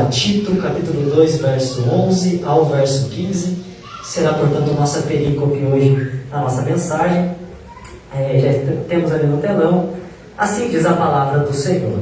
a Tito, capítulo 2, verso 11 ao verso 15. Será, portanto, nossa perícope hoje na nossa mensagem. Já temos ali no telão. Assim diz a palavra do Senhor.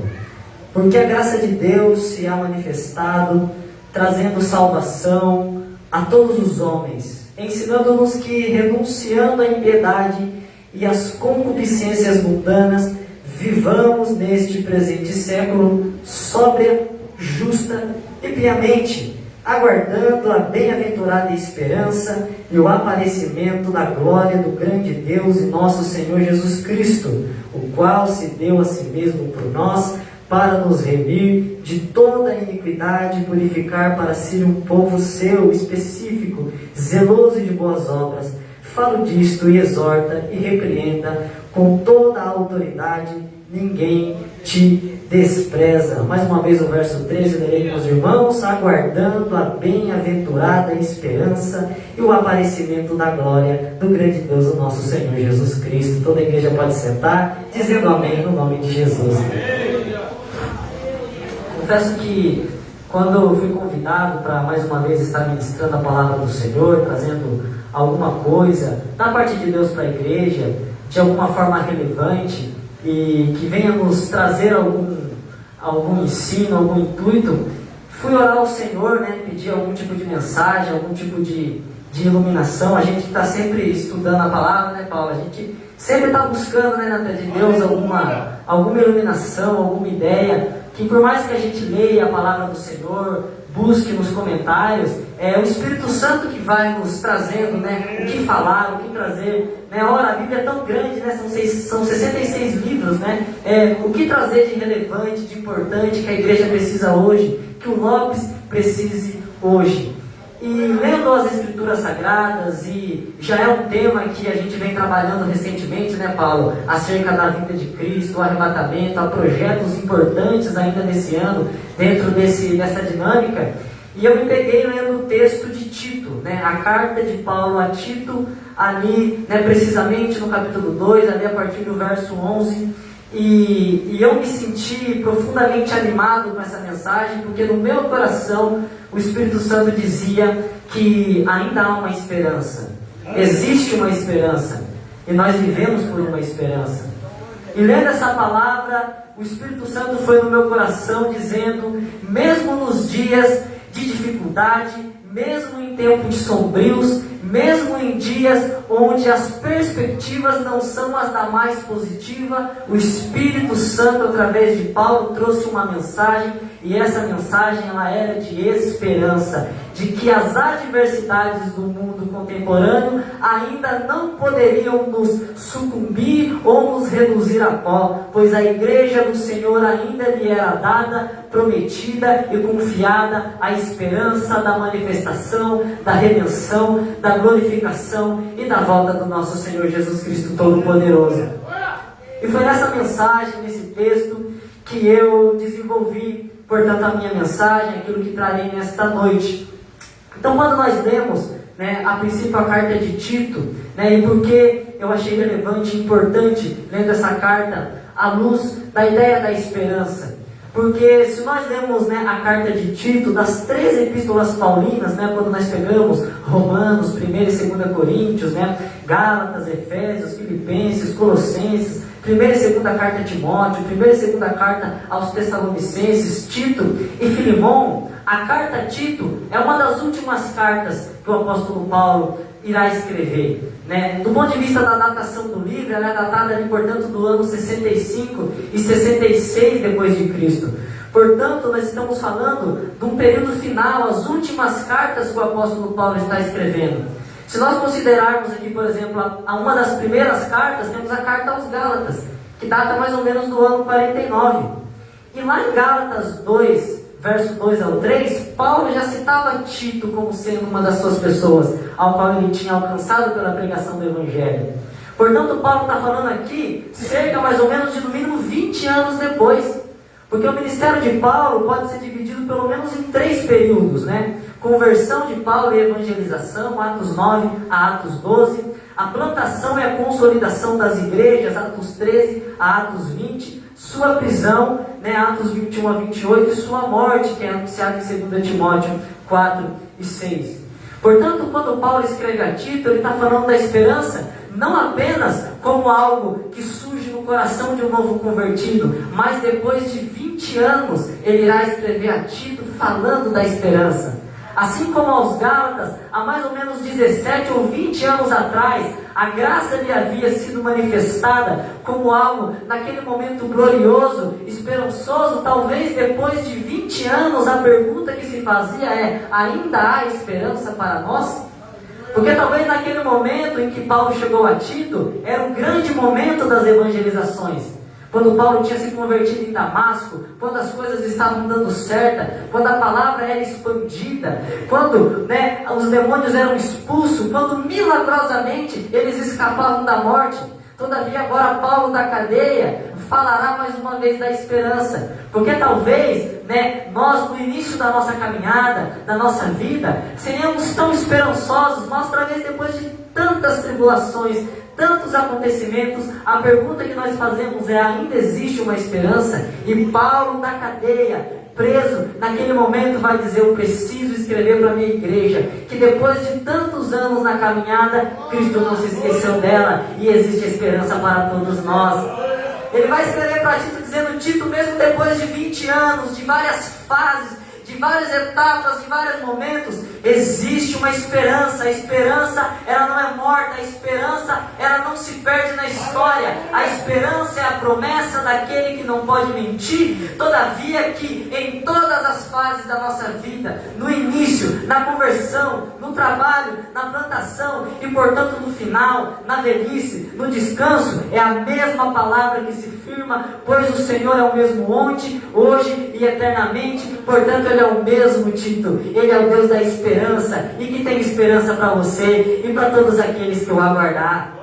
Porque a graça de Deus se há manifestado, trazendo salvação a todos os homens, ensinando-nos que, renunciando à impiedade e às concupiscências mundanas, vivamos neste presente século sóbria, justa e piamente, aguardando a bem-aventurada esperança e o aparecimento da glória do grande Deus e nosso Senhor Jesus Cristo, o qual se deu a si mesmo por nós, para nos remir de toda a iniquidade e purificar para si um povo seu, específico, zeloso de boas obras. Falo disto e exorta e repreenda com toda a autoridade, ninguém te despreza. Mais uma vez o verso 13, lerei com os irmãos, aguardando a bem-aventurada esperança e o aparecimento da glória do grande Deus, o nosso Senhor Jesus Cristo. Toda a igreja pode sentar, dizendo amém no nome de Jesus. Confesso que quando eu fui convidado para mais uma vez estar ministrando a palavra do Senhor, trazendo alguma coisa da parte de Deus para a igreja, de alguma forma relevante, e que venha nos trazer algum ensino, algum intuito, fui orar ao Senhor, pedir algum tipo de mensagem, algum tipo de iluminação. A gente está sempre estudando a palavra, Paulo? A gente sempre está buscando, de Deus, alguma iluminação, alguma ideia, que por mais que a gente leia a palavra do Senhor, busque nos comentários, é o Espírito Santo que vai nos trazendo, o que falar, o que trazer, Ora, a Bíblia é tão grande, são 66 livros, o que trazer de relevante, de importante, que a igreja precisa hoje, que o Lopes precise hoje. E lendo as Escrituras Sagradas, e já é um tema que a gente vem trabalhando recentemente, Paulo? Acerca da vinda de Cristo, o arrebatamento, há projetos importantes ainda nesse ano, dentro dessa dinâmica. E eu me peguei lendo o texto de Tito, a carta de Paulo a Tito, ali, precisamente no capítulo 2, ali a partir do verso 11. E eu me senti profundamente animado com essa mensagem, porque no meu coração o Espírito Santo dizia que ainda há uma esperança. Existe uma esperança. E nós vivemos por uma esperança. E lendo essa palavra, o Espírito Santo foi no meu coração dizendo, mesmo nos dias de dificuldade, mesmo em tempos sombrios, mesmo em dias onde as perspectivas não são as da mais positiva, o Espírito Santo, através de Paulo, trouxe uma mensagem, e essa mensagem ela era de esperança, de que as adversidades do mundo contemporâneo ainda não poderiam nos sucumbir ou nos reduzir a pó, pois a igreja do Senhor ainda lhe era dada, prometida e confiada a esperança da manifestação, da redenção, da glorificação e da volta do nosso Senhor Jesus Cristo Todo-Poderoso. E foi nessa mensagem, nesse texto, que eu desenvolvi, portanto, a minha mensagem, aquilo que trarei nesta noite. Então, quando nós lemos, a princípio a carta de Tito, e por que eu achei relevante e importante, lendo essa carta, à luz da ideia da esperança. Porque se nós lemos a carta de Tito, das 3 epístolas paulinas, quando nós pegamos Romanos, 1 e 2 Coríntios, Gálatas, Efésios, Filipenses, Colossenses, 1 e 2 carta a Timóteo, 1 e 2 carta aos Tessalonicenses, Tito e Filemão, a carta a Tito é uma das últimas cartas que o apóstolo Paulo irá escrever. Do ponto de vista da datação do livro, ela é datada ali, portanto, do ano 65 e 66 depois de Cristo. Portanto, nós estamos falando de um período final, as últimas cartas que o apóstolo Paulo está escrevendo. Se nós considerarmos aqui, por exemplo, uma das primeiras cartas, temos a carta aos Gálatas, que data mais ou menos do ano 49. E lá em Gálatas 2, verso 2 ao 3, Paulo já citava Tito como sendo uma das suas pessoas, ao qual ele tinha alcançado pela pregação do Evangelho. Portanto, Paulo está falando aqui, cerca mais ou menos de no mínimo 20 anos depois. Porque o ministério de Paulo pode ser dividido pelo menos em 3 períodos, Conversão de Paulo e evangelização, Atos 9 a Atos 12. A plantação e a consolidação das igrejas, Atos 13 a Atos 20. sua prisão, né, Atos 21 a 28, e sua morte, que é anunciada em 2 Timóteo 4 e 6. Portanto, quando Paulo escreve a Tito, ele está falando da esperança, não apenas como algo que surge no coração de um novo convertido, mas depois de 20 anos, ele irá escrever a Tito falando da esperança. Assim como aos Gálatas, há mais ou menos 17 ou 20 anos atrás, a graça lhe havia sido manifestada como algo, naquele momento glorioso, esperançoso. Talvez depois de 20 anos, a pergunta que se fazia é: ainda há esperança para nós? Porque talvez naquele momento em que Paulo chegou a Tito, era um grande momento das evangelizações. Quando Paulo tinha se convertido em Damasco, quando as coisas estavam dando certo, quando a palavra era expandida, quando, né, os demônios eram expulsos, quando milagrosamente eles escapavam da morte. Todavia agora Paulo da cadeia falará mais uma vez da esperança, porque talvez, né, nós no início da nossa caminhada, da nossa vida, seríamos tão esperançosos, mas talvez depois de tantas tribulações, tantos acontecimentos, a pergunta que nós fazemos é: ainda existe uma esperança? E Paulo da cadeia, preso, naquele momento vai dizer: eu preciso escrever para a minha igreja, que depois de tantos anos na caminhada, Cristo não se esqueceu dela, e existe esperança para todos nós. Ele vai escrever para Tito dizendo: Tito, mesmo depois de 20 anos, de várias fases, de várias etapas, de vários momentos, existe uma esperança. A esperança, ela não é morta. A esperança, ela não se perde na história. A esperança é a promessa daquele que não pode mentir. Todavia que em todas as fases da nossa vida, no início, na conversão, no trabalho, na plantação e portanto no final, na velhice, no descanso, é a mesma palavra que se firma, pois o Senhor é o mesmo ontem, hoje e eternamente. Portanto, Ele é o mesmo, Tito. Ele é o Deus da esperança, e que tem esperança para você e para todos aqueles que o aguardar.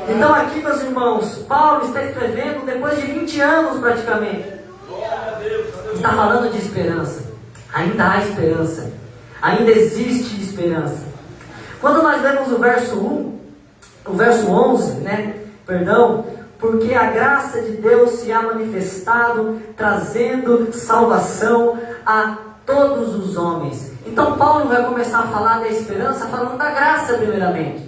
Então aqui, meus irmãos, Paulo está escrevendo depois de 20 anos praticamente. Está falando de esperança. Ainda há esperança. Ainda existe esperança. Quando nós lemos o verso 11, porque a graça de Deus se há manifestado, trazendo salvação a todos os homens. Então Paulo vai começar a falar da esperança, falando da graça primeiramente.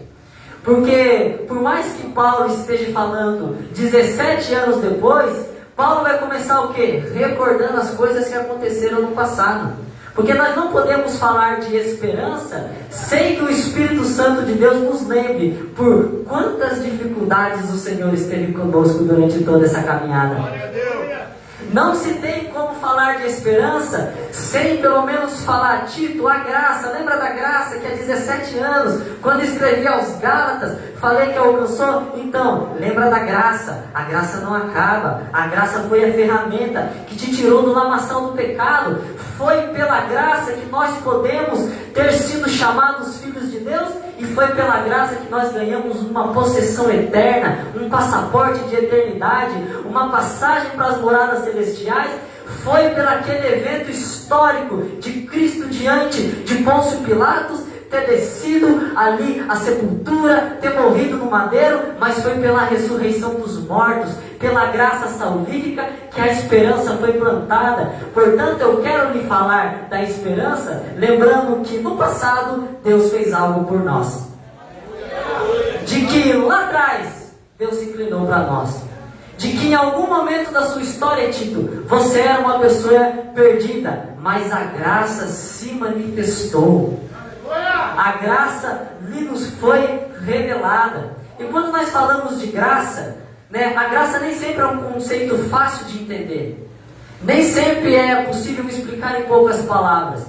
Porque por mais que Paulo esteja falando 17 anos depois, Paulo vai começar o quê? Recordando as coisas que aconteceram no passado. Porque nós não podemos falar de esperança sem que o Espírito Santo de Deus nos lembre por quantas dificuldades o Senhor esteve conosco durante toda essa caminhada. Não se tem como falar de esperança sem pelo menos falar: Tito, a graça. Lembra da graça que há 17 anos, quando escrevi aos Gálatas, falei que alcançou? Então, lembra da graça. A graça não acaba. A graça foi a ferramenta que te tirou do lamaçal do pecado. Foi pela graça que nós podemos ter sido chamados filhos de Deus, e foi pela graça que nós ganhamos uma possessão eterna, um passaporte de eternidade, uma passagem para as moradas celestiais. Foi pelo aquele evento histórico de Cristo diante de Pôncio Pilatos, ter descido ali à sepultura, ter morrido no madeiro, mas foi pela ressurreição dos mortos, pela graça salvífica, que a esperança foi plantada. Portanto, eu quero lhe falar da esperança, lembrando que no passado Deus fez algo por nós, de que lá atrás Deus se inclinou para nós, de que em algum momento da sua história, Tito, você era uma pessoa perdida, mas a graça se manifestou. A graça lhe nos foi revelada. E quando nós falamos de graça, a graça nem sempre é um conceito fácil de entender. Nem sempre é possível explicar em poucas palavras.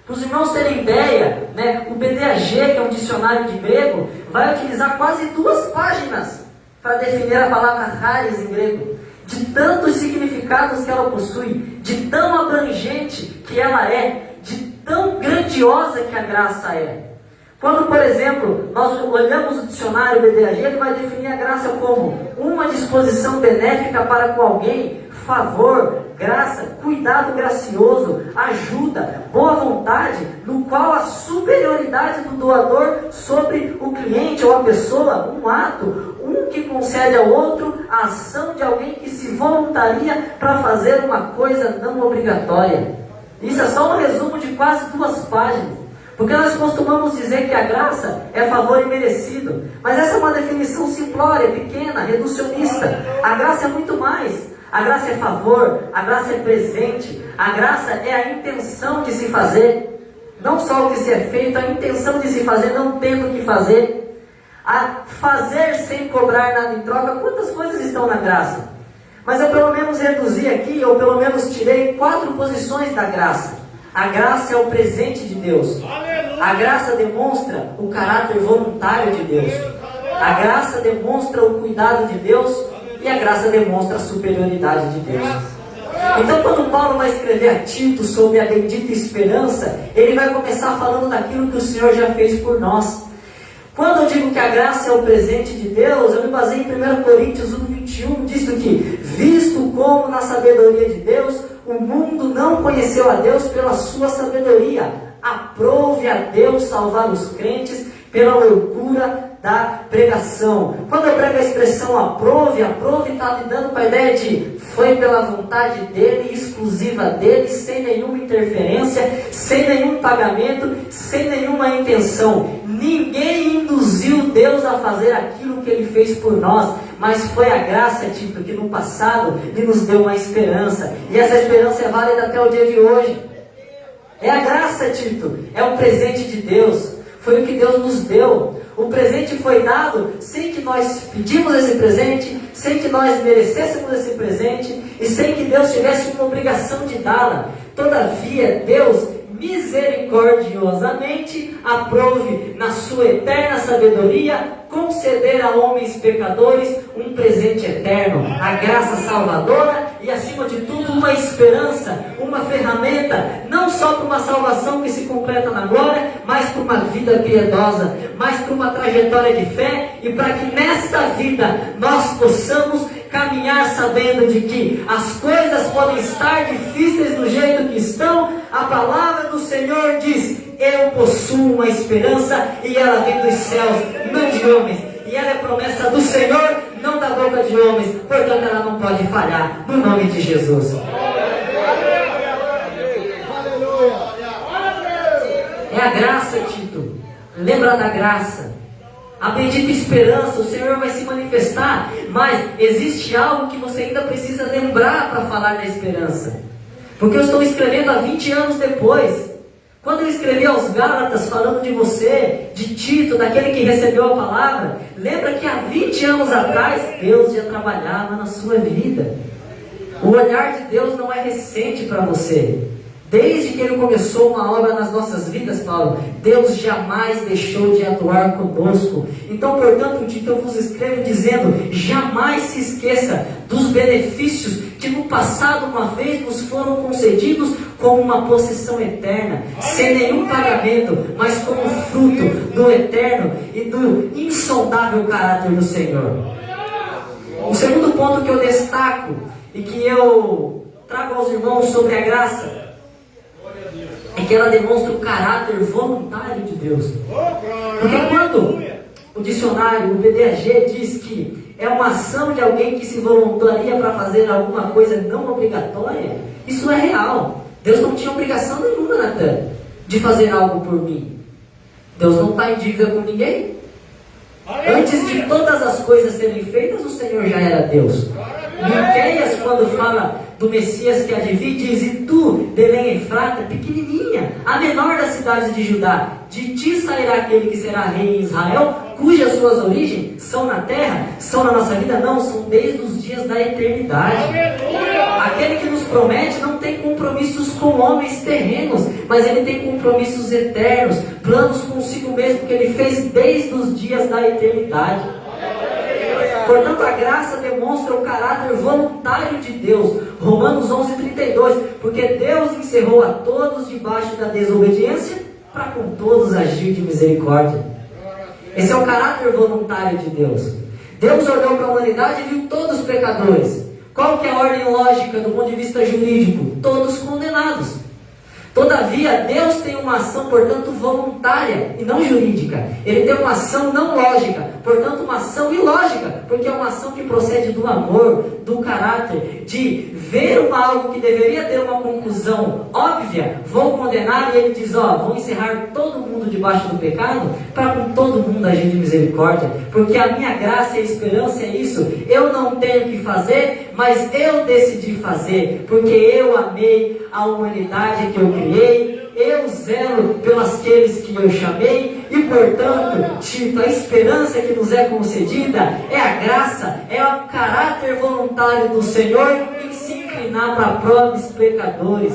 Para os irmãos terem ideia, o BDAG, que é um dicionário de grego, vai utilizar quase 2 páginas para definir a palavra charis em grego, de tantos significados que ela possui, de tão abrangente que ela é, de tão grandiosa que a graça é. Quando, por exemplo, nós olhamos o dicionário BDAG, ele vai definir a graça como uma disposição benéfica para com alguém, favor, graça, cuidado gracioso, ajuda, boa vontade, no qual a superioridade do doador sobre o cliente ou a pessoa, um ato, um que concede ao outro a ação de alguém que se voluntaria para fazer uma coisa não obrigatória. Isso é só um resumo de quase 2 páginas. Porque nós costumamos dizer que a graça é favor imerecido. Mas essa é uma definição simplória, pequena, reducionista. A graça é muito mais. A graça é favor, a graça é presente. A graça é a intenção de se fazer. Não só o que se é feito, a intenção de se fazer, não tendo o que fazer. A fazer sem cobrar nada em troca. Quantas coisas estão na graça? Mas eu pelo menos reduzi aqui, ou pelo menos tirei 4 posições da graça. A graça é o presente de Deus. A graça demonstra o caráter voluntário de Deus. A graça demonstra o cuidado de Deus. E a graça demonstra a superioridade de Deus. Então, quando Paulo vai escrever a Tito sobre a bendita esperança, ele vai começar falando daquilo que o Senhor já fez por nós. Quando eu digo que a graça é o presente de Deus, eu me baseio em 1 Coríntios 1:21, diz que, visto como na sabedoria de Deus, o mundo não conheceu a Deus pela sua sabedoria, aprove a Deus salvar os crentes pela loucura da pregação. Quando eu prego a expressão aprove está lidando com a ideia de foi pela vontade dele, exclusiva dele, sem nenhuma interferência, sem nenhum pagamento, sem nenhuma intenção. Ninguém induziu Deus a fazer aquilo que ele fez por nós, mas foi a graça, Tito, que no passado lhe nos deu uma esperança, e essa esperança é válida até o dia de hoje. É a graça, Tito, é o presente de Deus, foi o que Deus nos deu. O presente foi dado sem que nós pedimos esse presente, sem que nós merecêssemos esse presente, e sem que Deus tivesse uma obrigação de dá-la. Todavia, Deus misericordiosamente aprove na sua eterna sabedoria conceder a homens pecadores um presente eterno, a graça salvadora e, acima de tudo, uma esperança, uma ferramenta, não só para uma salvação que se completa na glória, mas para uma vida piedosa, mas para uma trajetória de fé, e para que nesta vida nós possamos caminhar sabendo de que as coisas podem estar difíceis do jeito que estão. A palavra do Senhor diz: eu possuo uma esperança, e ela vem dos céus, não de homens, e ela é promessa do Senhor, não da boca de homens, portanto ela não pode falhar, no nome de Jesus. É a graça, Tito, lembra da graça. A bendita esperança, o Senhor vai se manifestar, mas existe algo que você ainda precisa lembrar para falar da esperança. Porque eu estou escrevendo há 20 anos depois. Quando eu escrevi aos Gálatas falando de você, de Tito, daquele que recebeu a palavra, lembra que há 20 anos atrás Deus já trabalhava na sua vida. O olhar de Deus não é recente para você. Desde que Ele começou uma obra nas nossas vidas, Paulo, Deus jamais deixou de atuar conosco. Então, portanto, Tito, eu vos escrevo dizendo: jamais se esqueça dos benefícios que no passado uma vez nos foram concedidos como uma possessão eterna, sem nenhum pagamento, mas como fruto do eterno e do insondável caráter do Senhor. O segundo ponto que eu destaco e que eu trago aos irmãos sobre a graça é que ela demonstra o caráter voluntário de Deus. Porque quando o dicionário, o BDAG, diz que é uma ação de alguém que se voluntaria para fazer alguma coisa não obrigatória, isso é real. Deus não tinha obrigação nenhuma, Natan, de fazer algo por mim. Deus não está em dívida com ninguém. Antes de todas as coisas serem feitas, o Senhor já era Deus. Miqueias, quando fala do Messias que há de vir, diz: e tu, Belém Efrata, pequenininha, a menor das cidades de Judá, de ti sairá aquele que será rei em Israel, cujas suas origens são na terra, são na nossa vida, não, são desde os dias da eternidade. Aquele que nos promete não tem compromissos com homens terrenos, mas ele tem compromissos eternos, planos consigo mesmo que ele fez desde os dias da eternidade. Portanto, a graça demonstra o caráter voluntário de Deus. Romanos 11:32, porque Deus encerrou a todos debaixo da desobediência, para com todos agir de misericórdia. Esse é o caráter voluntário de Deus. Deus olhou para a humanidade e viu todos pecadores. Qual que é a ordem lógica do ponto de vista jurídico? Todos condenados. Todavia, Deus tem uma ação, portanto, voluntária e não jurídica. Ele tem uma ação não lógica, portanto, uma ação ilógica, porque é uma ação que procede do amor, do caráter, de ver algo que deveria ter uma conclusão óbvia, vou condenar, e ele diz, vou encerrar todo mundo debaixo do pecado, para com todo mundo agir de misericórdia, porque a minha graça e a esperança é isso, eu não tenho que fazer, mas eu decidi fazer, porque eu amei a humanidade que eu criei, eu zelo pelos aqueles que eu chamei, e portanto, Tito, a esperança que nos é concedida é a graça, é o caráter voluntário do Senhor em se inclinar para pobres pecadores,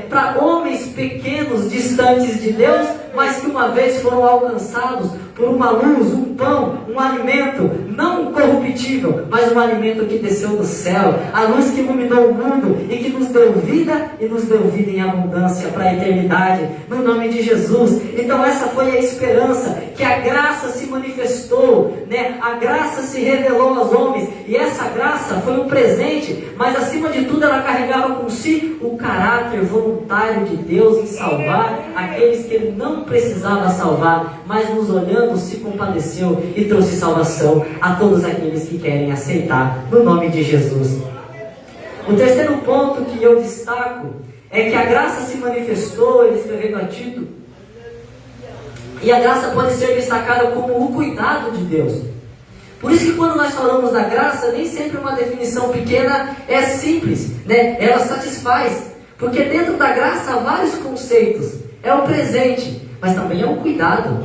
para homens pequenos, distantes de Deus, mas que uma vez foram alcançados por uma luz, um pão, um alimento, não corruptível, mas um alimento que desceu do céu, a luz que iluminou o mundo e que nos deu vida, e nos deu vida em abundância para a eternidade, no nome de Jesus. Então essa foi a esperança, que a graça se manifestou, a graça se revelou aos homens, e essa graça foi um presente, mas acima de tudo ela carregava com si o caráter voluntário de Deus em salvar aqueles que Ele não precisava salvar, mas nos olhando se compadeceu e trouxe salvação a todos aqueles que querem aceitar, no nome de Jesus. O terceiro ponto que eu destaco é que a graça se manifestou, ele escrevendo a Tito, e a graça pode ser destacada como o cuidado de Deus. Por isso que quando nós falamos da graça, nem sempre uma definição pequena é simples, ela satisfaz, porque dentro da graça há vários conceitos. É o presente, mas também é um cuidado.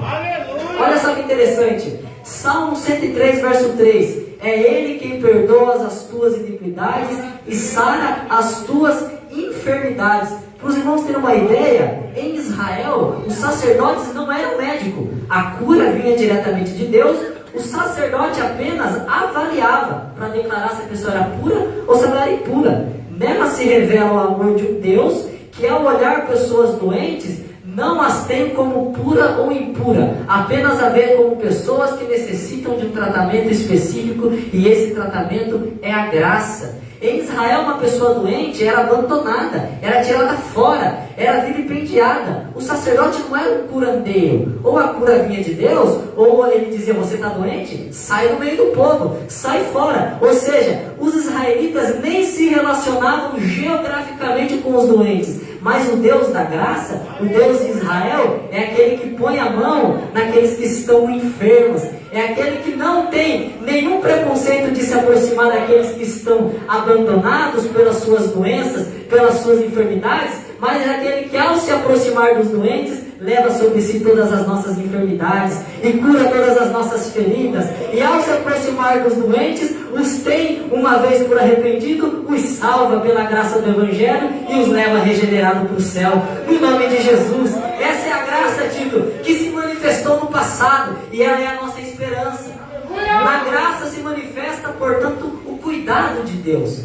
Olha só que interessante, Salmo 103, verso 3, é Ele quem perdoa as tuas iniquidades e sara as tuas enfermidades. Para os irmãos terem uma ideia, em Israel, os sacerdotes não eram médicos, a cura vinha diretamente de Deus, o sacerdote apenas avaliava para declarar se a pessoa era pura ou se ela era impura. Nela se revela o amor de um Deus que, ao olhar pessoas doentes, não as tem como pura ou impura, apenas a ver como pessoas que necessitam de um tratamento específico, e esse tratamento é a graça. Em Israel, uma pessoa doente era abandonada, era tirada fora, era vilipendiada. O sacerdote não era um curandeiro, ou a cura vinha de Deus, ou ele dizia, você está doente? Sai do meio do povo, sai fora. Ou seja, os israelitas nem se relacionavam geograficamente com os doentes, mas o Deus da graça, o Deus de Israel, é aquele que põe a mão naqueles que estão enfermos, é aquele que não tem nenhum preconceito de se aproximar daqueles que estão abandonados pelas suas doenças, pelas suas enfermidades, mas é aquele que, ao se aproximar dos doentes, leva sobre si todas as nossas enfermidades e cura todas as nossas feridas, e ao se aproximar dos doentes, os tem, uma vez por arrependido, os salva pela graça do Evangelho e os leva regenerado para o céu, no nome de Jesus. Essa é a graça, Tito, que se manifestou no passado, e ela é a nossa esperança. Na graça se manifesta, portanto, o cuidado de Deus.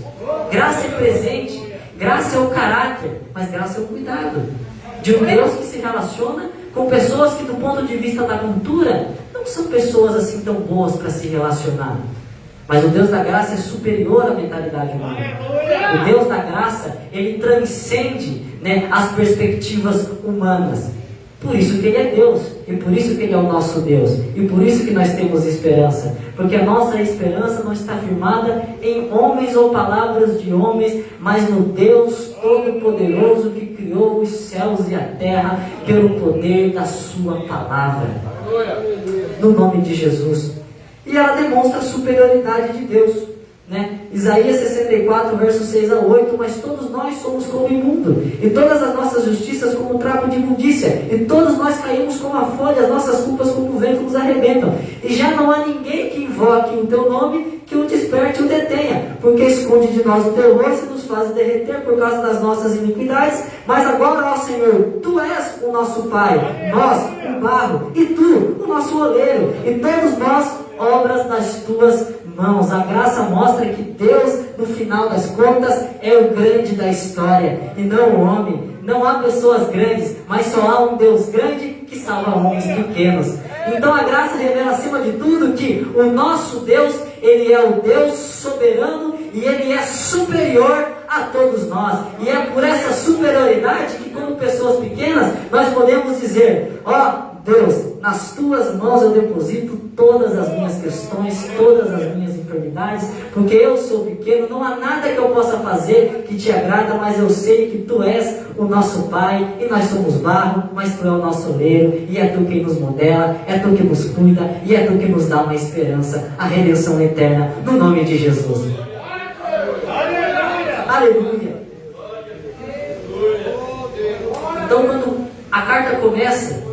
Graça é presente, graça é o caráter, mas graça é o cuidado de um Deus que se relaciona com pessoas que, do ponto de vista da cultura, não são pessoas assim tão boas para se relacionar. Mas o Deus da graça é superior à mentalidade humana. O Deus da graça, ele transcende as perspectivas humanas. Por isso que Ele é Deus, e por isso que Ele é o nosso Deus, e por isso que nós temos esperança, porque a nossa esperança não está firmada em homens ou palavras de homens, mas no Deus Todo-Poderoso que criou os céus e a terra pelo poder da sua palavra, no nome de Jesus. E ela demonstra a superioridade de Deus. Isaías 64, versos 6 a 8, mas todos nós somos como imundo, e todas as nossas justiças como trapo de imundícia, e todos nós caímos como a folha, as nossas culpas como o vento nos arrebentam, e já não há ninguém que invoque o teu nome, que o desperte e o detenha, porque esconde de nós o teu rosto e nos faz derreter por causa das nossas iniquidades. Mas agora, ó Senhor, Tu és o nosso Pai, nós o barro, e Tu o nosso oleiro, e todos nós obras das Tuas mãos. A graça mostra que Deus, no final das contas, é o grande da história, e não o homem. Não há pessoas grandes, mas só há um Deus grande que salva homens pequenos. Então a graça revela, acima de tudo, que o nosso Deus, Ele é o Deus soberano, e Ele é superior a todos nós. E é por essa superioridade que, como pessoas pequenas, nós podemos dizer: ó Deus, nas tuas mãos eu deposito todas as minhas questões, todas as minhas enfermidades, porque eu sou pequeno, não há nada que eu possa fazer que te agrada, mas eu sei que tu és o nosso Pai, e nós somos barro, mas tu é o nosso oleiro, e é tu quem nos modela, é tu que nos cuida, e é tu que nos dá uma esperança, a redenção eterna, no nome de Jesus. Aleluia! Então, quando a carta começa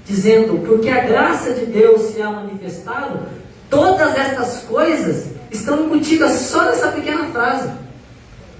dizendo: porque a graça de Deus se há manifestado, todas estas coisas estão embutidas só nessa pequena frase,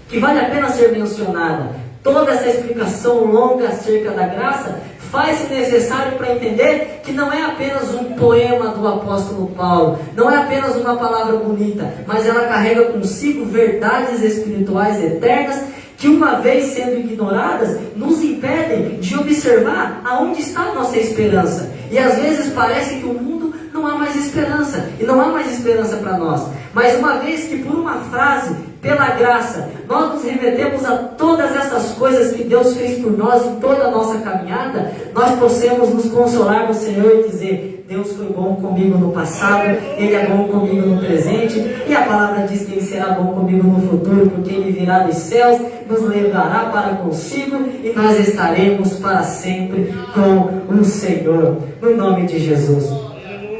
que vale a pena ser mencionada. Toda essa explicação longa acerca da graça faz-se necessário para entender que não é apenas um poema do apóstolo Paulo, não é apenas uma palavra bonita, mas ela carrega consigo verdades espirituais eternas que, uma vez sendo ignoradas, nos impedem de observar aonde está a nossa esperança. E às vezes parece que o mundo não há mais esperança, e não há mais esperança para nós. Mas uma vez que por uma frase, pela graça, nós nos remetemos a todas essas coisas que Deus fez por nós em toda a nossa caminhada, nós possamos nos consolar no Senhor e dizer: Deus foi bom comigo no passado, Ele é bom comigo no presente, e a palavra diz que Ele será bom comigo no futuro, porque Ele virá dos céus, nos levará para consigo, e nós estaremos para sempre com o Senhor, no nome de Jesus.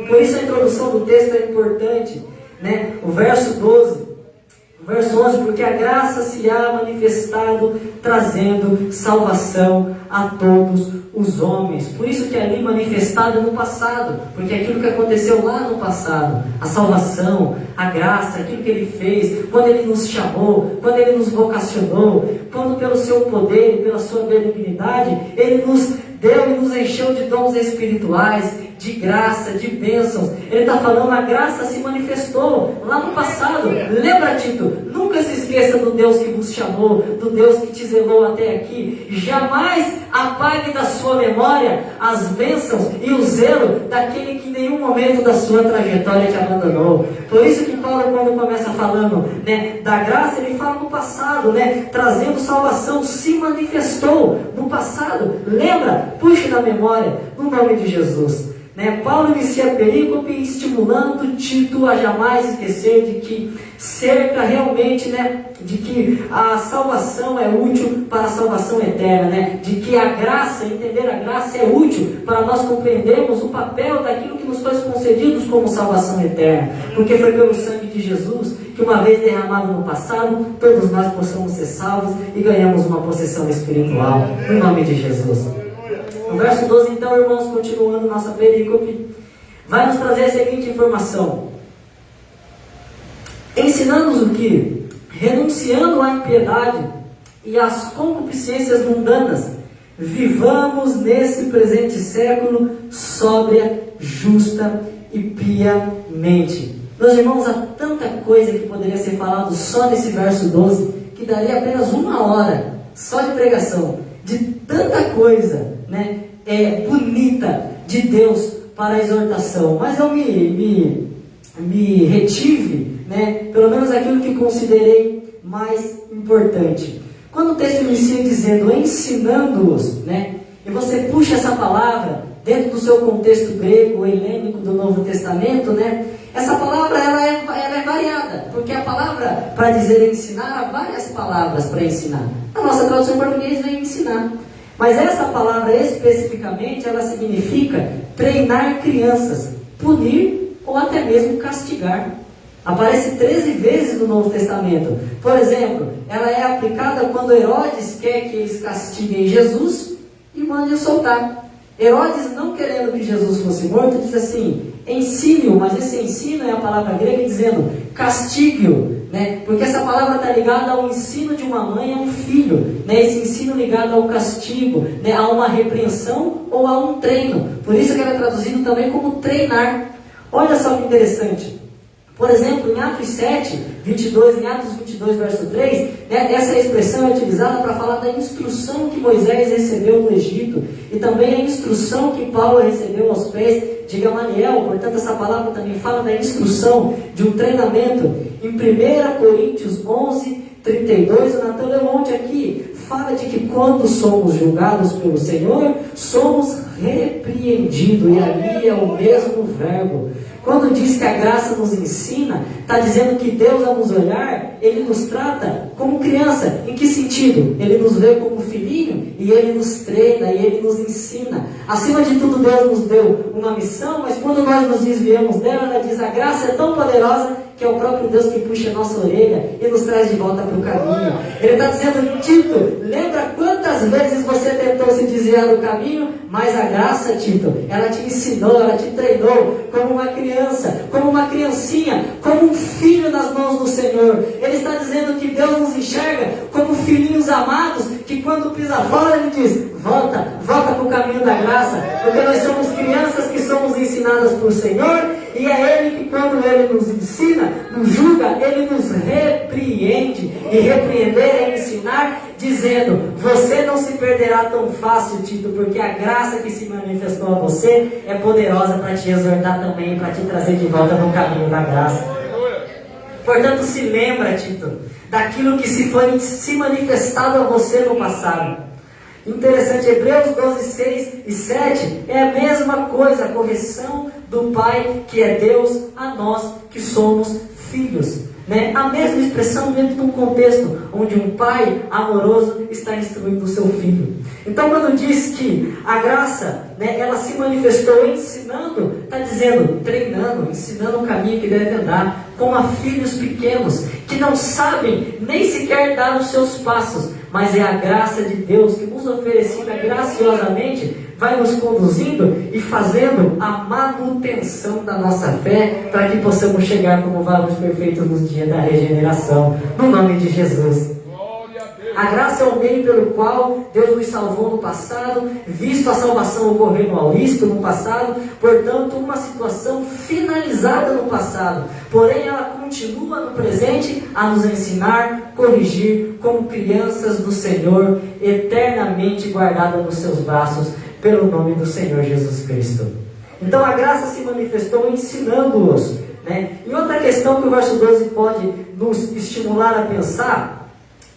Por isso a introdução do texto é importante, né? O verso 12, verso 11: porque a graça se há manifestado, trazendo salvação a todos os homens. Por isso que ali manifestado no passado, porque aquilo que aconteceu lá no passado, a salvação, a graça, aquilo que Ele fez, quando Ele nos chamou, quando Ele nos vocacionou, quando pelo seu poder e pela sua benignidade, Ele nos deu e nos encheu de dons espirituais, de graça, de bênçãos. Ele está falando: a graça se manifestou lá no passado. Lembra, Tito? Nunca se esqueça do Deus que vos chamou, do Deus que te zelou até aqui. Jamais apague da sua memória as bênçãos e o zelo daquele que em nenhum momento da sua trajetória te abandonou. Por isso que Paulo, quando começa falando, né, da graça, ele fala no passado, né, trazendo salvação, se manifestou no passado. Lembra? Puxe na memória, no nome de Jesus. Paulo inicia a perícope estimulando Tito a jamais esquecer de que cerca realmente, de que a salvação é útil para a salvação eterna, de que a graça, entender a graça é útil para nós compreendermos o papel daquilo que nos foi concedido como salvação eterna, porque foi pelo sangue de Jesus que, uma vez derramado no passado, todos nós possamos ser salvos e ganhamos uma possessão espiritual, em nome de Jesus. No verso 12, então, irmãos, continuando nossa perícope, vai nos trazer a seguinte informação: ensinando-nos o que? Renunciando à impiedade e às concupiscências mundanas, vivamos nesse presente século sóbria, justa e piamente. Meus irmãos, há tanta coisa que poderia ser falado só nesse verso 12, que daria apenas uma hora só de pregação, de tanta coisa, bonita de Deus para a exortação. Mas eu me retive, pelo menos aquilo que considerei mais importante. Quando o texto inicia dizendo ensinando-os, e você puxa essa palavra dentro do seu contexto grego, helênico do Novo Testamento, essa palavra ela é variada, porque a palavra para dizer ensinar, há várias palavras para ensinar. A nossa tradução em português vem ensinar. Mas essa palavra especificamente, ela significa treinar crianças, punir ou até mesmo castigar. Aparece 13 vezes no Novo Testamento. Por exemplo, ela é aplicada quando Herodes quer que eles castiguem Jesus e mandem soltar. Herodes, não querendo que Jesus fosse morto, diz assim: ensine-o, mas esse ensino é a palavra grega dizendo castigue-o, porque essa palavra está ligada ao ensino de uma mãe a um filho, esse ensino ligado ao castigo, a uma repreensão ou a um treino. Por isso que ela é traduzido também como treinar. Olha só que interessante. Por exemplo, em Atos 7, 22, em Atos 22, verso 3, essa expressão é utilizada para falar da instrução que Moisés recebeu no Egito. e também a instrução que Paulo recebeu aos pés de Gamaliel. Portanto, essa palavra também fala da instrução, de um treinamento. Em 1 Coríntios 11, 32, o Natan leu ontem aqui, fala de que quando somos julgados pelo Senhor, somos repreendidos, e ali é o mesmo verbo. Quando diz que a graça nos ensina, está dizendo que Deus, ao nos olhar, Ele nos trata como criança. Em que sentido? Ele nos vê como filhinho e Ele nos treina e Ele nos ensina. Acima de tudo, Deus nos deu uma missão, mas quando nós nos desviamos dela, ela diz: a graça é tão poderosa que é o próprio Deus que puxa a nossa orelha e nos traz de volta para o caminho. Ele está dizendo: Tito, lembra quantas vezes você tentou se desviar do caminho? Mas a graça, Tito, ela te ensinou, ela te treinou como uma criança, como uma criancinha, como um filho nas mãos do Senhor. Ele está dizendo que Deus nos enxerga como filhinhos amados, que quando pisa fora Ele diz: volta para o caminho da graça, porque nós somos crianças que somos ensinadas por Senhor, e é Ele que, quando Ele nos ensina, nos julga, Ele nos repreende. E repreender é ensinar, dizendo: você não se perderá tão fácil, Tito, porque a graça que se manifestou a você é poderosa para te exortar também, para te trazer de volta no caminho da graça. Portanto, se lembra, Tito, daquilo que se manifestado a você no passado. Interessante, Hebreus 12, 6 e 7 é a mesma coisa, a correção do Pai, que é Deus, a nós que somos filhos. A mesma expressão dentro de um contexto onde um pai amoroso está instruindo o seu filho. Então, quando diz que a graça, ela se manifestou ensinando, está dizendo, treinando, ensinando o caminho que deve andar, como a filhos pequenos, que não sabem nem sequer dar os seus passos, mas é a graça de Deus que nos oferecida graciosamente vai nos conduzindo e fazendo a manutenção da nossa fé, para que possamos chegar como varoes perfeitos nos dias da regeneração, no nome de Jesus. A graça é o meio pelo qual Deus nos salvou no passado, visto a salvação ocorrer no Auristo no passado, portanto, uma situação finalizada no passado, porém ela continua no presente a nos ensinar, corrigir, como crianças do Senhor, eternamente guardadas nos seus braços, pelo nome do Senhor Jesus Cristo. Então a graça se manifestou ensinando-os. E outra questão que o verso 12 pode nos estimular a pensar,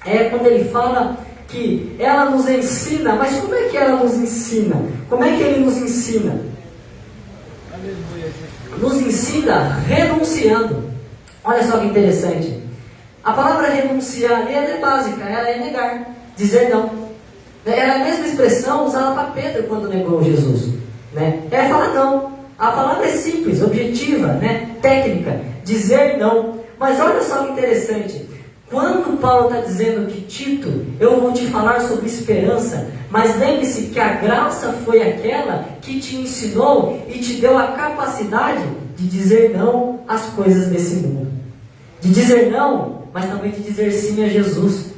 é quando ele fala que ela nos ensina. Mas como é que ela nos ensina? Como é que ele nos ensina? Nos ensina renunciando. Olha só que interessante. A palavra renunciar ali, ela é básica, ela é negar, dizer não. Era a mesma expressão usada para Pedro quando negou Jesus. É falar não. A palavra é simples, objetiva, técnica, dizer não. Mas olha só que interessante. Quando Paulo está dizendo que Tito, eu vou te falar sobre esperança, mas lembre-se que a graça foi aquela que te ensinou e te deu a capacidade de dizer não às coisas desse mundo. De dizer não, mas também de dizer sim a Jesus.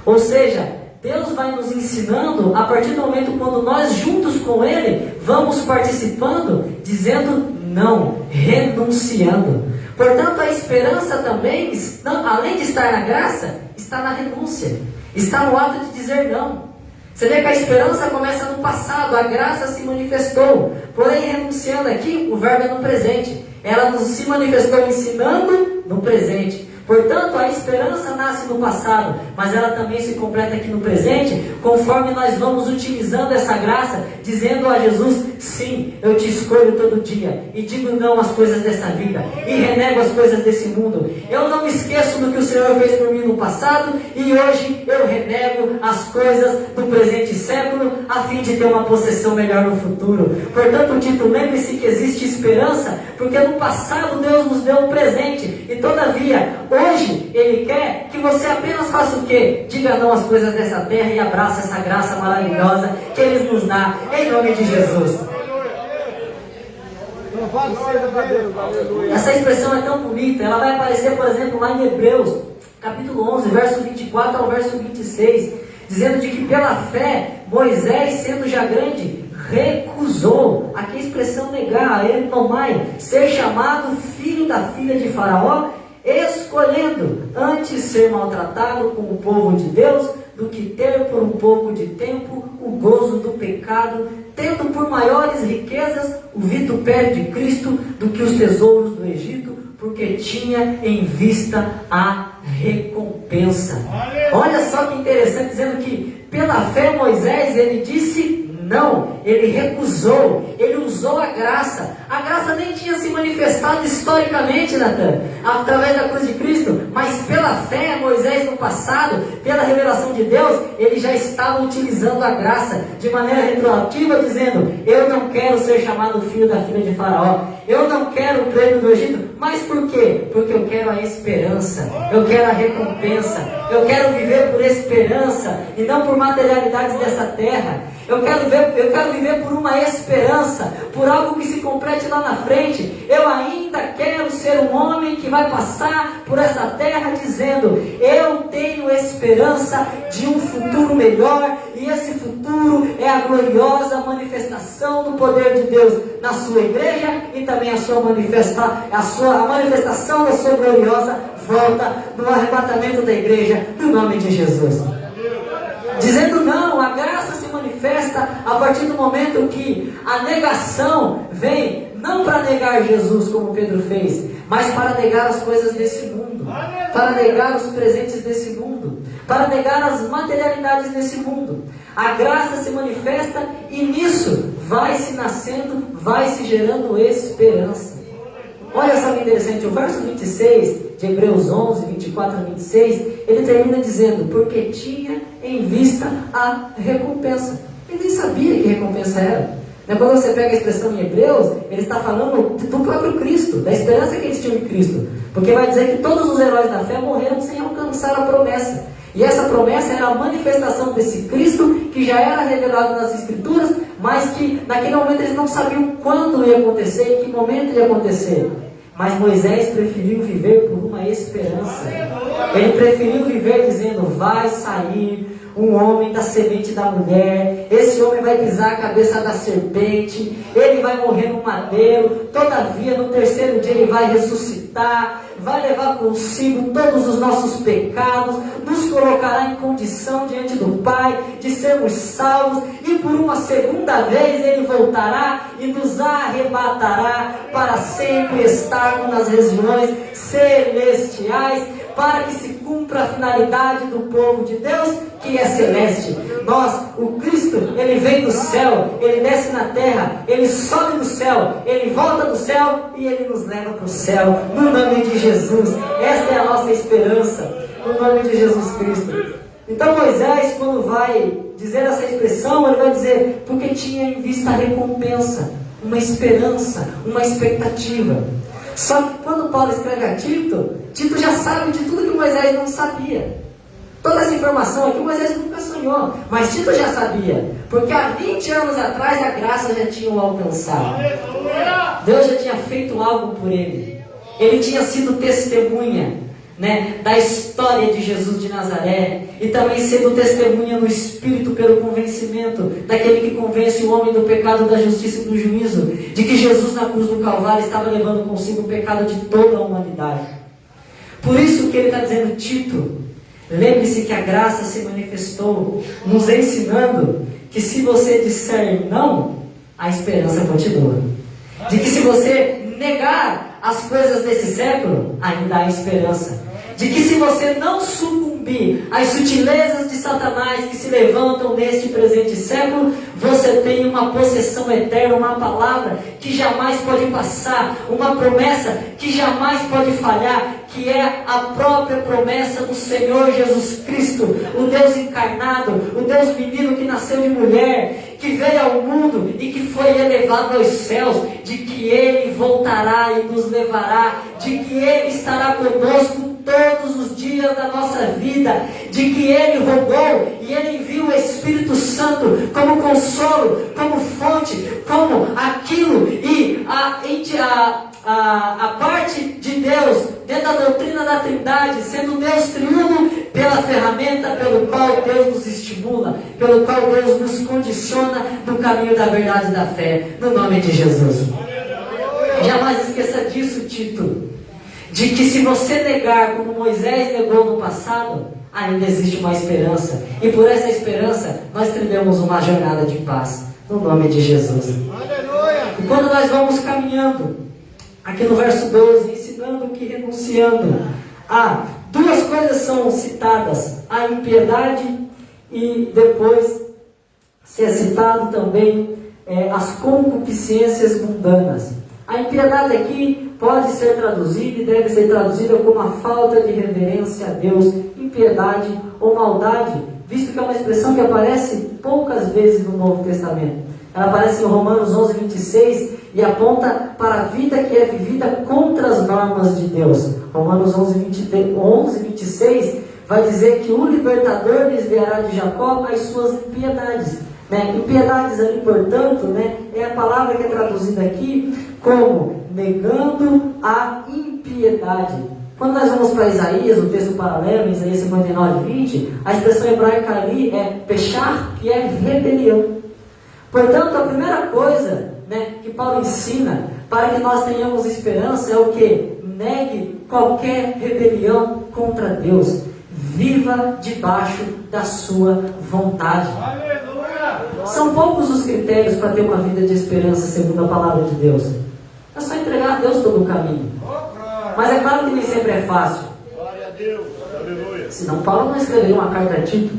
Ou seja, Deus vai nos ensinando a partir do momento quando nós juntos com Ele vamos participando, dizendo não, renunciando. Portanto, a esperança também, além de estar na graça, está na renúncia, está no ato de dizer não. Você vê que a esperança começa no passado, a graça se manifestou, porém renunciando aqui, o verbo é no presente. Ela se manifestou ensinando no presente. Portanto, a esperança nasce no passado, mas ela também se completa aqui no presente, conforme nós vamos utilizando essa graça, dizendo a Jesus: sim, eu te escolho todo dia, e digo não às coisas dessa vida, e renego as coisas desse mundo. Eu não me esqueço do que o Senhor fez por mim no passado, e hoje eu renego as coisas do presente século, a fim de ter uma possessão melhor no futuro. Portanto, Tito, lembre-se que existe esperança, porque no passado Deus nos deu um presente, e todavia, hoje Ele quer que você apenas faça o quê? Diga não às coisas dessa terra e abraça essa graça maravilhosa que Ele nos dá, em nome de Jesus. Essa expressão é tão bonita, ela vai aparecer, por exemplo, lá em Hebreus, capítulo 11, verso 24 ao verso 26, dizendo de que pela fé, Moisés, sendo já grande, recusou, aqui a expressão negar, enomai, ser chamado filho da filha de Faraó, escolhendo antes ser maltratado com o povo de Deus do que ter por um pouco de tempo o gozo do pecado, tendo por maiores riquezas o vitupério de Cristo do que os tesouros do Egito, porque tinha em vista a recompensa. Olha só que interessante, dizendo que pela fé Moisés, ele disse não, ele recusou, ele usou a graça. A graça nem tinha se manifestado historicamente, Natan, através da cruz de Cristo, mas pela fé, Moisés no passado, pela revelação de Deus, ele já estava utilizando a graça de maneira retroativa, dizendo: eu não quero ser chamado filho da filha de Faraó, eu não quero o prêmio do Egito. Mas por quê? Porque eu quero a esperança, eu quero a recompensa, eu quero viver por esperança e não por materialidades dessa terra. Eu quero viver por uma esperança, por algo que se complete lá na frente. Eu ainda quero ser um homem que vai passar por essa terra dizendo: eu tenho esperança de um futuro melhor, e esse futuro é a gloriosa manifestação do poder de Deus na sua igreja e também a manifestação da sua gloriosa volta no arrebatamento da igreja, no nome de Jesus. Dizendo não, a graça se manifesta a partir do momento que a negação vem, não para negar Jesus como Pedro fez, mas para negar as coisas desse mundo, para negar os presentes desse mundo, para negar as materialidades desse mundo. A graça se manifesta e nisso vai se nascendo, vai se gerando esperança. Olha só que interessante, o verso 26 de Hebreus 11, 24 a 26, ele termina dizendo: porque tinha em vista a recompensa. Ele nem sabia que recompensa era. Quando você pega a expressão em Hebreus, ele está falando do próprio Cristo, da esperança que eles tinham em Cristo. Porque vai dizer que todos os heróis da fé morreram sem alcançar a promessa. E essa promessa era a manifestação desse Cristo que já era revelado nas Escrituras, mas que naquele momento eles não sabiam quando ia acontecer, em que momento ia acontecer. Mas Moisés preferiu viver por uma esperança. Ele preferiu viver dizendo: vai sair um homem da semente da mulher, esse homem vai pisar a cabeça da serpente, ele vai morrer no madeiro, todavia no terceiro dia ele vai ressuscitar, vai levar consigo todos os nossos pecados, nos colocará em condição diante do Pai de sermos salvos, e por uma segunda vez ele voltará e nos arrebatará para sempre estarmos nas regiões celestiais, para que se cumpra a finalidade do povo de Deus, que é celeste. O Cristo, ele vem do céu, ele desce na terra, ele sobe do céu, ele volta do céu e ele nos leva para o céu, no nome de Jesus. Esta é a nossa esperança, no nome de Jesus Cristo. Então Moisés, quando vai dizer essa expressão, ele vai dizer: porque tinha em vista a recompensa, uma esperança, uma expectativa. Só que quando Paulo escreve a Tito, Tito já sabe de tudo que Moisés não sabia. Toda essa informação aqui Moisés nunca sonhou, mas Tito já sabia, porque há 20 anos atrás a graça já tinha o alcançado. Deus já tinha feito algo por ele. Ele tinha sido testemunha, da história de Jesus de Nazaré, e também sendo testemunha no Espírito pelo convencimento daquele que convence o homem do pecado, da justiça e do juízo, de que Jesus na cruz do Calvário estava levando consigo o pecado de toda a humanidade. Por isso que ele está dizendo: Tito, lembre-se que a graça se manifestou, nos ensinando que se você disser não, a esperança continua. De que se você negar as coisas desse século, ainda há esperança. De que se você não sucumbir às sutilezas de Satanás que se levantam neste presente século, você tem uma possessão eterna, uma palavra que jamais pode passar, uma promessa que jamais pode falhar, que é a própria promessa do Senhor Jesus Cristo, o Deus encarnado, o Deus menino que nasceu de mulher, que veio ao mundo e que foi elevado aos céus, de que Ele voltará e nos levará, de que Ele estará conosco todos os dias da nossa vida, de que Ele rogou e Ele enviou o Espírito Santo como consolo, como fonte, como aquilo, e a parte de Deus dentro da doutrina da Trindade, sendo Deus triuno pela ferramenta pelo qual Deus nos estimula, pelo qual Deus nos condiciona no caminho da verdade e da fé, no nome de Jesus. Jamais esqueça disso, Tito, de que se você negar como Moisés negou no passado, ainda existe uma esperança. E por essa esperança, nós trilhamos uma jornada de paz. No nome de Jesus. Aleluia! E quando nós vamos caminhando, aqui no verso 12, ensinando que renunciando a duas coisas são citadas, a impiedade e depois ser citado também as concupiscências mundanas. A impiedade aqui pode ser traduzida e deve ser traduzida como a falta de reverência a Deus, impiedade ou maldade, visto que é uma expressão que aparece poucas vezes no Novo Testamento. Ela aparece em Romanos 11, 26 e aponta para a vida que é vivida contra as normas de Deus. Romanos 11, 26 vai dizer que o libertador desviará de Jacó as suas impiedades. Impiedades ali, portanto, é a palavra que é traduzida aqui como negando a impiedade. Quando nós vamos para Isaías, o texto paralelo, Isaías 59, 20, a expressão hebraica ali é pechar, que é rebelião. Portanto, a primeira coisa que Paulo ensina para que nós tenhamos esperança é o que? Negue qualquer rebelião contra Deus. Viva debaixo da sua vontade. São poucos os critérios para ter uma vida de esperança segundo a palavra de Deus. É só entregar a Deus todo o caminho. Mas é claro que nem sempre é fácil. Glória a Deus. Aleluia. Senão Paulo não escreveria uma carta a Tito,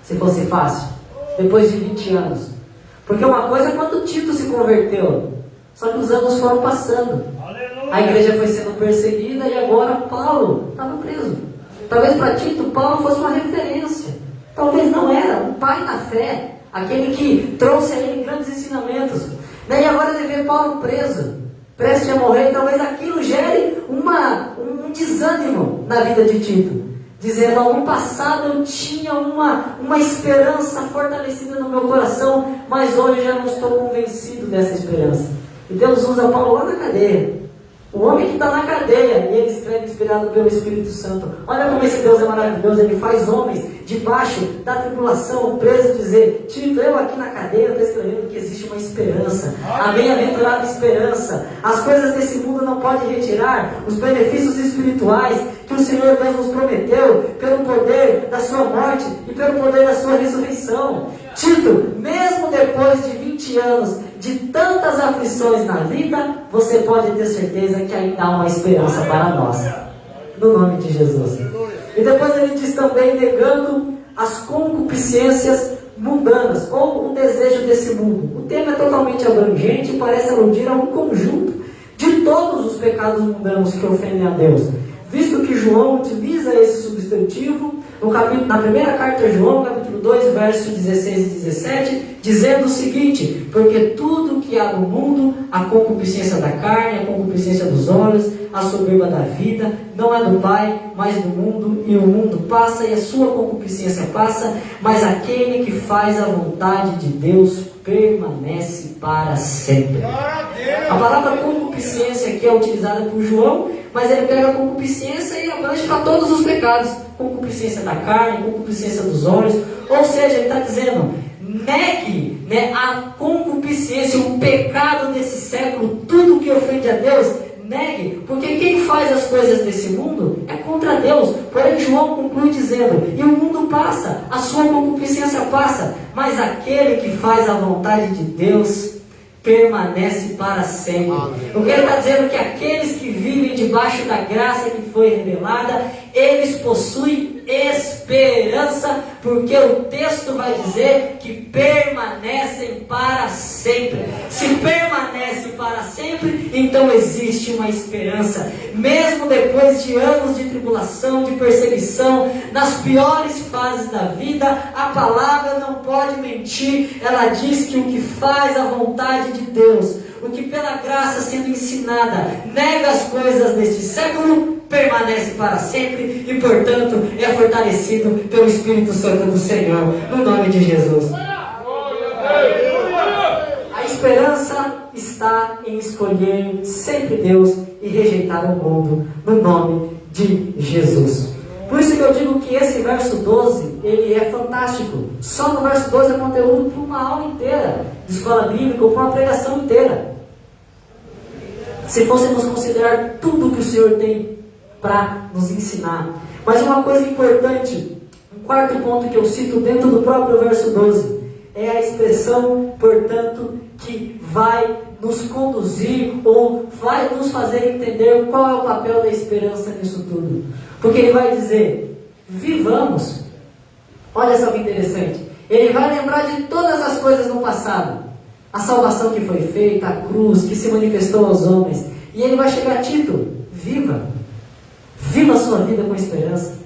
se fosse fácil, depois de 20 anos. Porque uma coisa é quando Tito se converteu, só que os anos foram passando. Aleluia. A igreja foi sendo perseguida e agora Paulo estava preso. Talvez para Tito, Paulo fosse uma referência. Talvez não era, um pai na fé, aquele que trouxe a ele grandes ensinamentos. E agora ele vê Paulo preso, prestes a morrer, talvez aquilo gere um desânimo na vida de Tito. Dizendo, no passado eu tinha uma esperança fortalecida no meu coração, mas hoje eu já não estou convencido dessa esperança. E Deus usa Paulo lá na cadeia. O homem que está na cadeia, e ele escreve inspirado pelo Espírito Santo. Olha como esse Deus é maravilhoso, ele faz homens debaixo da tribulação, presos, dizer, Tito, eu aqui na cadeia estou escrevendo que existe uma esperança, a bem-aventurada esperança. As coisas desse mundo não podem retirar os benefícios espirituais que o Senhor Deus nos prometeu, pelo poder da sua morte e pelo poder da sua ressurreição. Tito, mesmo depois de 20 anos de tantas aflições na vida, você pode ter certeza que ainda há uma esperança para nós. No nome de Jesus. E depois ele diz também, negando as concupiscências mundanas, ou o desejo desse mundo. O tema é totalmente abrangente e parece aludir a um conjunto de todos os pecados mundanos que ofendem a Deus. Visto que João utiliza esse substantivo na primeira carta a João, capítulo 2, versos 16 e 17, dizendo o seguinte: porque tudo que há no mundo, a concupiscência da carne, a concupiscência dos olhos, a soberba da vida, não é do Pai, mas do mundo, e o mundo passa e a sua concupiscência passa, mas aquele que faz a vontade de Deus permanece para sempre. A palavra concupiscência aqui é utilizada por João, mas ele pega a concupiscência e abrange para todos os pecados. Concupiscência da carne, concupiscência dos olhos. Ou seja, ele está dizendo, negue a concupiscência, o pecado desse século, tudo que ofende a Deus, negue, porque quem faz as coisas desse mundo é contra Deus. Porém, João conclui dizendo, e o mundo passa, a sua concupiscência passa, mas aquele que faz a vontade de Deus permanece para sempre. O que ele está dizendo é que aqueles que vivem debaixo da graça que foi revelada, eles possuem esperança, porque o texto vai dizer que permanecem para sempre. Se permanece para sempre, então existe uma esperança. Mesmo depois de anos de tribulação, de perseguição, nas piores fases da vida, a palavra não pode mentir. Ela diz que o que faz a vontade de Deus, o que pela graça sendo ensinada, nega as coisas deste século, permanece para sempre e, portanto, é fortalecido pelo Espírito Santo do Senhor, no nome de Jesus. A esperança está em escolher sempre Deus e rejeitar o mundo, no nome de Jesus. Por isso que eu digo que esse verso 12, ele é fantástico. Só no verso 12 é conteúdo para uma aula inteira de escola bíblica ou para uma pregação inteira. Se fôssemos considerar tudo que o Senhor tem para nos ensinar. Mas uma coisa importante quarto ponto que eu cito dentro do próprio verso 12, é a expressão, portanto, que vai nos conduzir ou vai nos fazer entender qual é o papel da esperança nisso tudo. Porque ele vai dizer, vivamos. Olha só que interessante. Ele vai lembrar de todas as coisas no passado. A salvação que foi feita, a cruz que se manifestou aos homens. E ele vai chegar a Tito, viva. Viva a sua vida com esperança.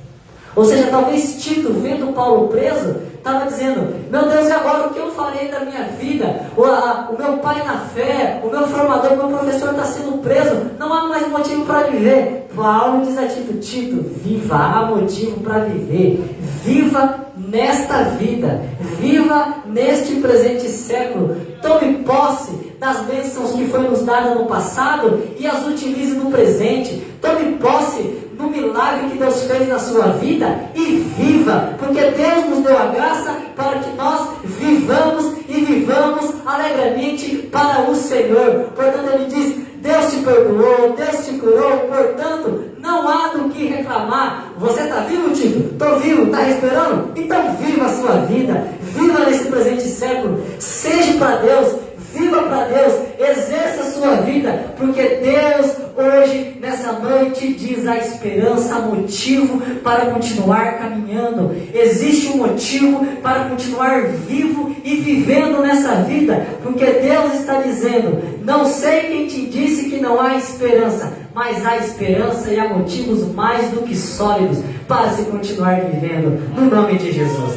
Ou seja, talvez Tito, vendo Paulo preso, estava dizendo, meu Deus, e agora o que eu farei da minha vida? O meu pai na fé, o meu formador, o meu professor está sendo preso, não há mais motivo para viver. Paulo diz a Tito, Tito, viva, há motivo para viver. Viva nesta vida, viva neste presente século. Tome posse das bênçãos que foi nos dada no passado e as utilize no presente. Tome posse do milagre que Deus fez na sua vida e viva, porque Deus nos deu a graça para que nós vivamos e vivamos alegremente para o Senhor. Portanto, ele diz, Deus te perdoou, Deus te curou, portanto, não há do que reclamar. Você está vivo, Tito? Estou vivo, está respirando? Então viva a sua vida, viva nesse presente século, seja para Deus, viva para Deus, exerça a sua vida, porque Deus hoje, nessa noite, diz a esperança, motivo para continuar caminhando. Existe um motivo para continuar vivo e vivendo nessa vida, porque Deus está dizendo, não sei quem te disse que não há esperança, mas há esperança e há motivos mais do que sólidos para se continuar vivendo, no nome de Jesus.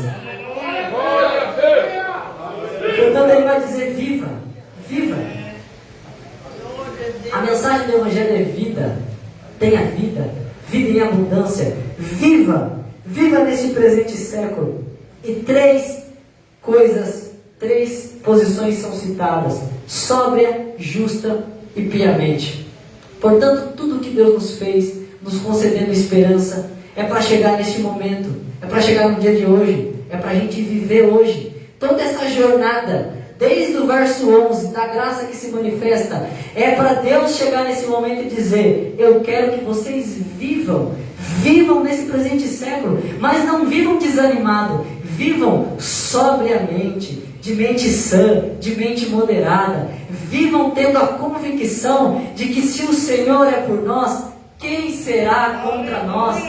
Portanto, ele vai dizer, viva, viva. A mensagem do Evangelho é vida, tenha vida, vida em abundância, viva, viva nesse presente século. E três posições são citadas, sóbria, justa e piamente. Portanto, tudo que Deus nos fez, nos concedendo esperança, é para chegar neste momento, é para chegar no dia de hoje, é para a gente viver hoje. Toda essa jornada, desde o verso 11, da graça que se manifesta, é para Deus chegar nesse momento e dizer, eu quero que vocês vivam nesse presente século, mas não vivam desanimado, vivam sobriamente, de mente sã, de mente moderada, vivam tendo a convicção de que se o Senhor é por nós, quem será contra nós?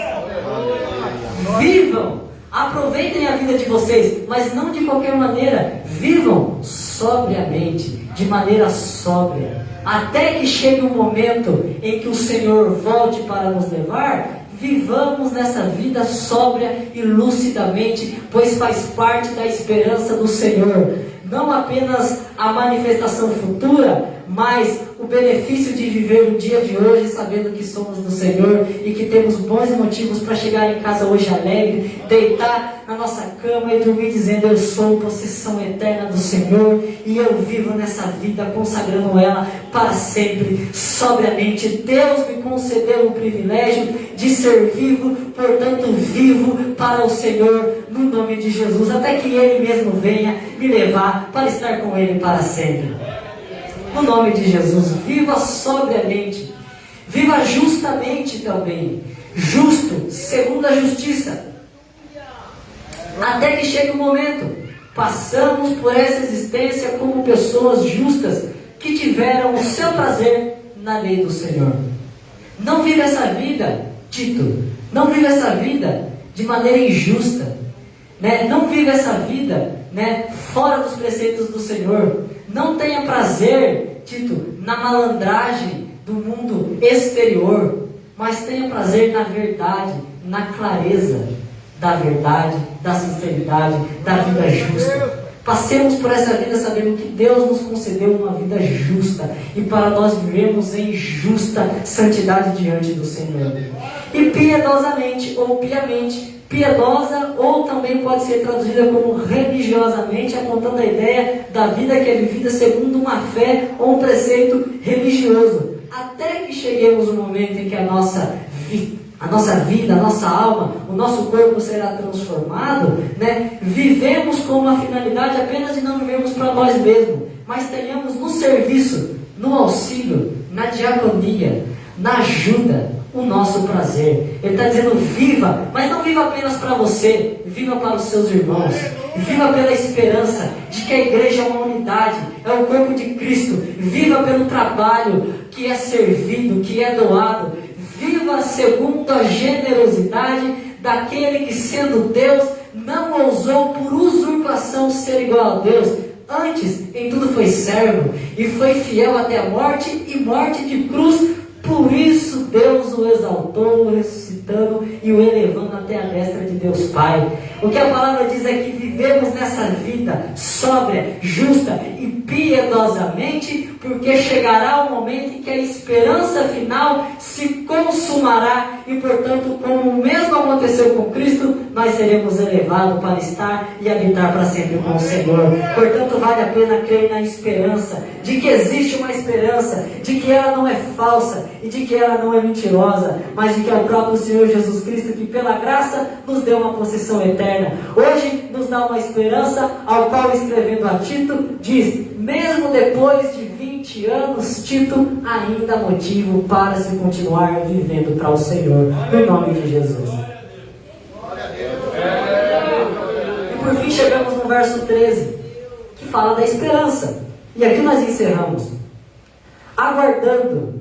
Vivam, aproveitem a vida de vocês, mas não de qualquer maneira, vivam sobriamente, de maneira sóbria, até que chegue um momento em que o Senhor volte para nos levar. Vivamos nessa vida sóbria e lucidamente, pois faz parte da esperança do Senhor. Não apenas a manifestação futura, mas o benefício de viver o dia de hoje sabendo que somos do Senhor e que temos bons motivos para chegar em casa hoje alegre, deitar na nossa cama e dormir dizendo, eu sou possessão eterna do Senhor e eu vivo nessa vida consagrando ela para sempre, sobriamente. Deus me concedeu o privilégio de ser vivo, portanto vivo para o Senhor, no nome de Jesus, até que Ele mesmo venha me levar para estar com Ele para sempre. No nome de Jesus, viva sobriamente, viva justamente também, justo, segundo a justiça, até que chegue o momento, passamos por essa existência como pessoas justas, que tiveram o seu prazer na lei do Senhor. Não viva essa vida, Tito, não viva essa vida de maneira injusta, né? Não viva essa vida, né, fora dos preceitos do Senhor. Não tenha prazer, Tito, na malandragem do mundo exterior, mas tenha prazer na verdade, na clareza da verdade, da sinceridade, da vida justa. Passemos por essa vida sabendo que Deus nos concedeu uma vida justa e para nós vivemos em justa santidade diante do Senhor. E piedosamente ou piamente, piedosa ou também pode ser traduzida como religiosamente, apontando a ideia da vida que é vivida segundo uma fé ou um preceito religioso, até que cheguemos no momento em que a nossa vida, a nossa alma, o nosso corpo será transformado, né? Vivemos com uma finalidade apenas de não vivermos para nós mesmos, mas tenhamos no serviço, no auxílio, na diaconia, na ajuda, o nosso prazer. Ele está dizendo: viva, mas não viva apenas para você, viva para os seus irmãos, viva pela esperança de que a igreja é uma unidade, é o corpo de Cristo, viva pelo trabalho que é servido, que é doado, viva segundo a generosidade daquele que, sendo Deus, não ousou por usurpação ser igual a Deus. Antes, em tudo foi servo, e foi fiel até a morte, e morte de cruz. Por isso Deus o exaltou, o ressuscitando e o elevando até a destra de Deus Pai. O que a palavra diz é que vivemos nessa vida sóbria, justa e piedosamente, porque chegará o momento em que a esperança final se consumará e, portanto, como mesmo aconteceu com Cristo, nós seremos elevados para estar e habitar para sempre com o Senhor. Portanto, vale a pena crer na esperança, de que existe uma esperança, de que ela não é falsa e de que ela não é mentirosa, mas de que é o próprio Senhor Jesus Cristo que, pela graça, nos deu uma posição eterna. Hoje nos dá uma esperança, ao qual, escrevendo a Tito, diz: mesmo depois de 20 anos, Tito, ainda há motivo para se continuar vivendo para o Senhor, em nome de Jesus. E por fim chegamos no verso 13, que fala da esperança. E aqui nós encerramos: aguardando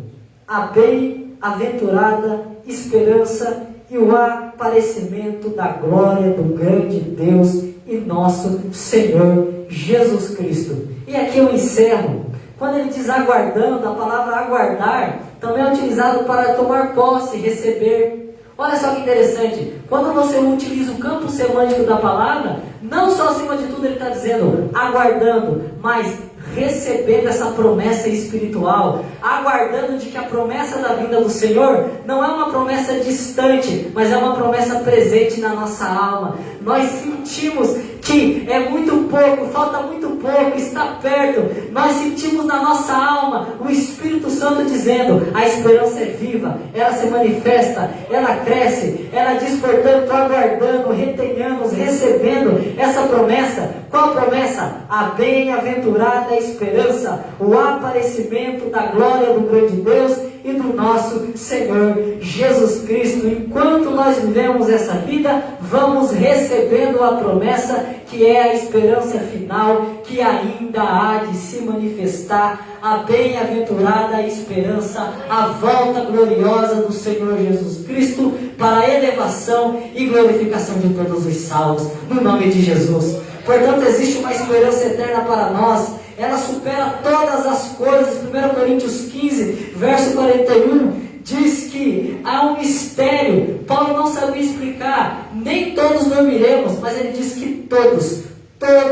a bem-aventurada esperança e o aparecimento da glória do grande Deus e nosso Senhor Jesus Cristo. E aqui eu encerro. Quando ele diz aguardando, a palavra aguardar também é utilizado para tomar posse, receber. Olha só que interessante, quando você utiliza o campo semântico da palavra, não só acima de tudo ele está dizendo aguardando, mas recebendo essa promessa espiritual, aguardando de que a promessa da vinda do Senhor não é uma promessa distante, mas é uma promessa presente na nossa alma. Nós sentimos que é muito pouco, falta muito pouco, está perto. Nós sentimos na nossa alma o Espírito Santo dizendo: a esperança é viva, ela se manifesta, ela cresce. Ela diz, portanto, aguardando, retenhamos, recebendo essa promessa. Qual promessa? A bem-aventurada esperança, o aparecimento da glória do grande Deus e do nosso Senhor Jesus Cristo. Enquanto nós vivemos essa vida, vamos recebendo a promessa, que é a esperança final, que ainda há de se manifestar, a bem-aventurada esperança, a volta gloriosa do Senhor Jesus Cristo, para a elevação e glorificação de todos os salvos, no nome de Jesus. Portanto, existe uma esperança eterna para nós, ela supera todas as coisas. 1 Coríntios 15, verso 41, diz que há um mistério. Paulo não sabia explicar, nem todos dormiremos, mas ele diz que todos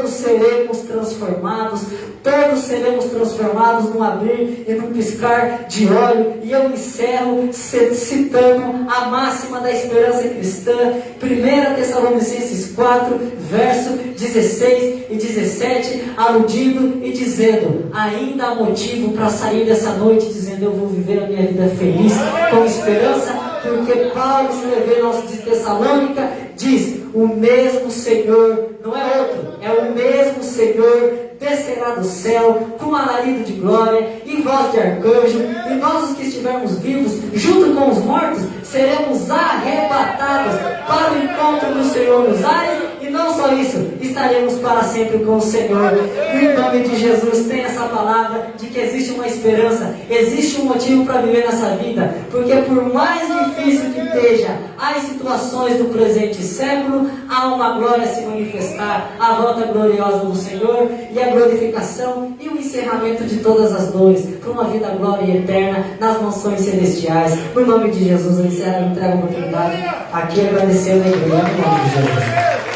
seremos transformados num abrir e num piscar de olho. E eu encerro citando a máxima da esperança cristã, 1 Tessalonicenses 4, verso 16 e 17, aludindo e dizendo: ainda há motivo para sair dessa noite dizendo: eu vou viver a minha vida feliz, com esperança, porque Paulo, escrevendo aos de Tessalônica, diz: o mesmo Senhor, não é outro, é o mesmo Senhor, descerá do céu com alarido de glória e voz de arcanjo, e nós, os que estivermos vivos, junto com os mortos, seremos arrebatados para o encontro do Senhor nos ares. E não só isso, estaremos para sempre com o Senhor. E em nome de Jesus, tem essa palavra de que existe uma esperança, existe um motivo para viver nessa vida, porque por mais difícil que esteja as situações do presente século, há uma glória a se manifestar, a volta gloriosa do Senhor e a glorificação e o encerramento de todas as dores, para uma vida glória e eterna nas mansões celestiais. No nome de Jesus, eu encerro e entrego a oportunidade aqui, agradecendo a igreja, no nome de Jesus.